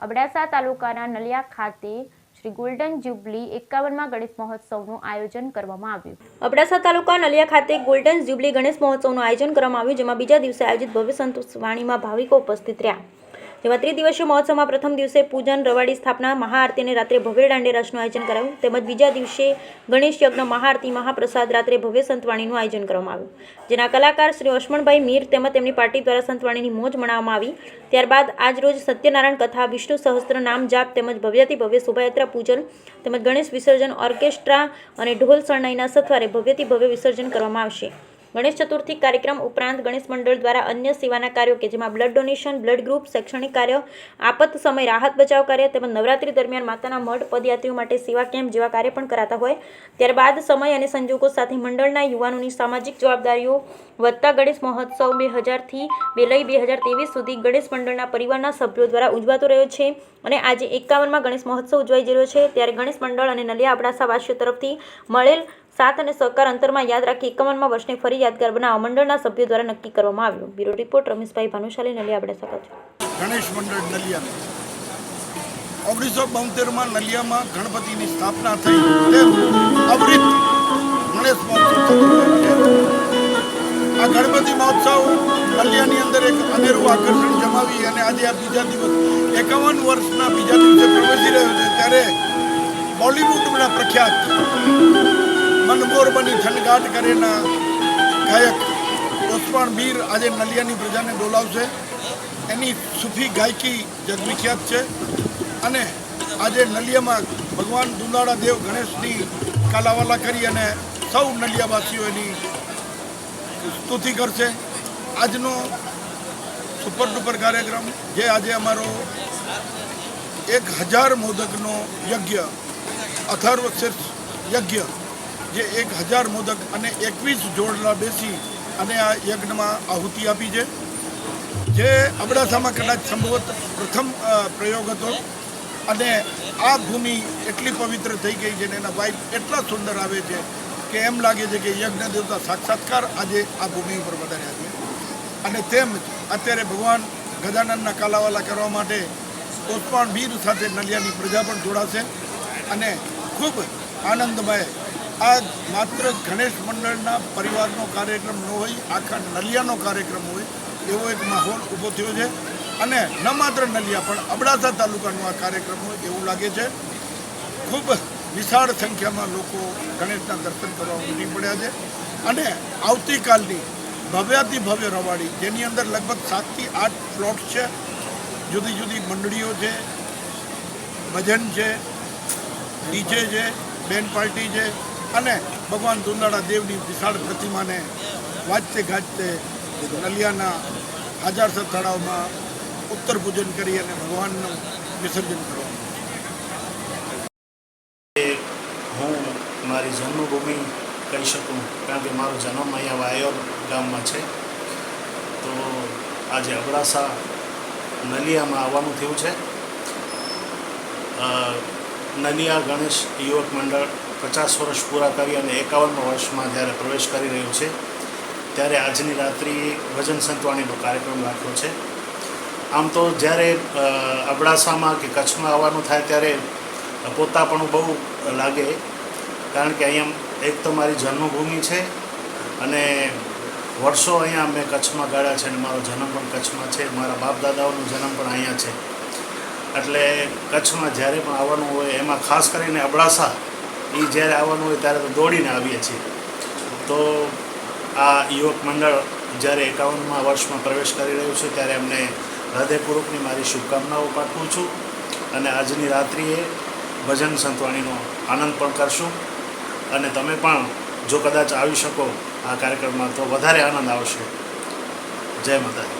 અબડાસા તાલુકાના નલિયા ખાતે Shri golden jubilee 51માં Ganesh મહોત્સવનું આયોજન કરવામાં આવ્યું. અબડાસા તાલુકા નલિયા ખાતે ગોલ્ડન જ્યુબલી ગણેશ મહોત્સવનું આયોજન કરવામાં આવ્યું, જેમાં બીજા દિવસે આયોજિત ભવ્ય સંતવાણીમાં ભાવિકો ઉપસ્થિત રહ્યા. જેમાં ત્રિદિવસીય મહોત્સવમાં પ્રથમ દિવસે પૂજન, રવાડી સ્થાપના, મહાઆરતી અને રાત્રે ભવ્ય દાંડિયારાસનું આયોજન કરાયું. તેમજ બીજા દિવસે ગણેશ યજ્ઞ, મહાઆરતી, મહાપ્રસાદ, રાત્રે ભવ્ય સંતવાણીનું આયોજન કરવામાં આવ્યું, જેના કલાકાર શ્રી અશમણભાઈ મીર તેમજ તેમની પાર્ટી દ્વારા સંતવાણીની મોજ મનાવવામાં આવી. ત્યારબાદ આજરોજ સત્યનારાયણ કથા, વિષ્ણુ સહસ્ત્ર નામ જાપ તેમજ ભવ્યથી ભવ્ય શોભાયાત્રા, પૂજન તેમજ ગણેશ વિસર્જન, ઓર્કેસ્ટ્રા અને ઢોલ શરણાઈના સથવારે ભવ્યથી ભવ્ય વિસર્જન કરવામાં આવશે. ગણેશ ચતુર્થી કાર્યક્રમ ઉપરાંત ગણેશ મંડળ દ્વારા અન્ય સેવાના કાર્યો કે જેમાં બ્લડ ડોનેશન, બ્લડ ગ્રુપ, શૈક્ષણિક કાર્ય, આપત સમય રાહત બચાવ કાર્ય તેમજ નવરાત્રી દરમિયાન માતાના મઢ પદયાત્રીઓ માટે સેવા કેમ્પ જેવા કાર્ય પણ કરાતા હોય. ત્યારબાદ સમય અને સંજોગો સાથે મંડળના યુવાનોની સામાજિક જવાબદારીઓ વધતા ગણેશ મહોત્સવ 2000થી લઈ 2023 સુધી ગણેશ મંડળના પરિવારના સભ્યો દ્વારા ઉજવાતો રહ્યો છે અને આજે 51માં ગણેશ મહોત્સવ ઉજવાઈ રહ્યો છે. ત્યારે ગણેશ મંડળ અને નલિયા અબડાસા વાસીઓ તરફથી મળેલ સાથ અને સહકાર અંતરમાં યાદ રાખી 51માં વર્ષને ફરી યાદગાર બનાવવા મંડળના સભ્યો દ્વારા નક્કી કરવામાં આવ્યું. Bureau report Rameshbhai Bhanushali, Naliya Abdasa Kutch. ગણેશ મંડળ નલિયા 1972માં નલિયામાં ગણપતિની સ્થાપના થઈ તેમ અવરિત ગણેશ મહોત્સવ. આ ગણપતિ મહોત્સવ નલિયાની અંદર એક અનેરું આકર્ષણ જમાવી અને આજે આ બીજા દિવસ 51 વર્ષના બીજા દિવસે પ્રવેશી રહ્યો છે. ત્યારે બોલિવૂડના પ્રખ્યાત મનમોર બની થનગાટ કરેના ગાયક ઓસમાણ મીર આજે નલિયાની પ્રજાને ડોલાવશે. એની સૂફી ગાયકી જગવિખ્યાત છે અને આજે નલિયામાં ભગવાન દુંદાળા દેવ ગણેશની કાલાવાલા કરી અને સૌ નલિયાવાસીઓ એની સ્તુતિ કરશે. આજનો સુપર ડુપર કાર્યક્રમ જે આજે અમારો 1000 મોદકનો યજ્ઞ, અથર્વ શીર્ષ યજ્ઞ, જે 1000 મોદક અને 21 જોડલા બેસી અને આ યજ્ઞમાં આહુતિ આપી છે. જે અબડાસામાં કદાચ સંભવત પ્રથમ પ્રયોગ હતો અને આ ભૂમિ એટલી પવિત્ર થઈ ગઈ છે અને એના વાઇબ એટલા સુંદર આવે છે કે એમ લાગે છે કે યજ્ઞ દેવતા સાક્ષાત્કાર આજે આ ભૂમિ ઉપર વધાર્યા છે. અને તેમ અત્યારે ભગવાન ગજાનનના કાલાવાલા કરવા માટે ઓસમાણ મીર સાથે નલિયાની પ્રજા પણ જોડાશે અને ખૂબ આનંદમય આ માત્ર ગણેશ મંડળના પરિવારનો કાર્યક્રમ ન હોય, આખા નલિયાનો કાર્યક્રમ હોય એવો એક માહોલ ઊભો થયો છે. અને ન માત્ર નલિયા પણ અબડાસા તાલુકાનો આ કાર્યક્રમ હોય એવું લાગે છે. ખૂબ વિશાળ સંખ્યામાં લોકો ગણેશના દર્શન કરવા ઉમટી પડ્યા છે અને આવતીકાલની ભવ્યાથી ભવ્ય રવાડી, જેની અંદર લગભગ 7થી 8 પ્લોટ છે, જુદી જુદી મંડળીઓ છે, ભજન છે, ડીજે છે, બેન્ડ પાર્ટી છે અને ભગવાન દુંદાળા દેવની વિશાળ પ્રતિમાને વાજતે ગાજતે નલિયાના હાજારસર તળાવમાં ઉત્તર પૂજન કરી અને ભગવાનનું વિસર્જન કરવાનું. હું મારી જન્મભૂમિ કહી શકું, કારણ કે મારો જન્મ અહીંયા વાયોર ગામમાં છે. તો આજે અબડાસા નલિયામાં આવવાનું થયું છે. નલિયા ગણેશ યુવક મંડળ 50 વર્ષ પૂરા કરી અને 51મા વર્ષમાં જ્યારે પ્રવેશ કરી રહ્યું છે ત્યારે આજની રાત્રિ ભજન સંતવાણીનો કાર્યક્રમ રાખ્યો છે. આમ તો જ્યારે અબડાસામાં કે કચ્છમાં આવવાનું થાય ત્યારે પોતાપણું બહુ લાગે, કારણ કે અહીંયા એક તો મારી જન્મભૂમિ છે અને વર્ષો અહીંયા મેં કચ્છમાં ગાળ્યા છે અને મારો જન્મ પણ કચ્છમાં છે, મારા બાપ દાદાઓનો જન્મ પણ અહીંયા છે. એટલે કચ્છમાં જ્યારે પણ આવવાનું હોય, એમાં ખાસ કરીને અબડાસા એ જ્યારે આવવાનું હોય ત્યારે તો દોડીને આવીએ છીએ. તો આ યુવક મંડળ જ્યારે 51મા વર્ષમાં પ્રવેશ કરી રહ્યું છે ત્યારે એમને હૃદયપૂર્વકની મારી શુભકામનાઓ પાઠવું છું અને આજની રાત્રિએ ભજન સંતવાણીનો આનંદ પણ કરશું. અને તમે પણ જો કદાચ આવી શકો આ કાર્યક્રમમાં તો વધારે આનંદ આવશે. જય માતાજી.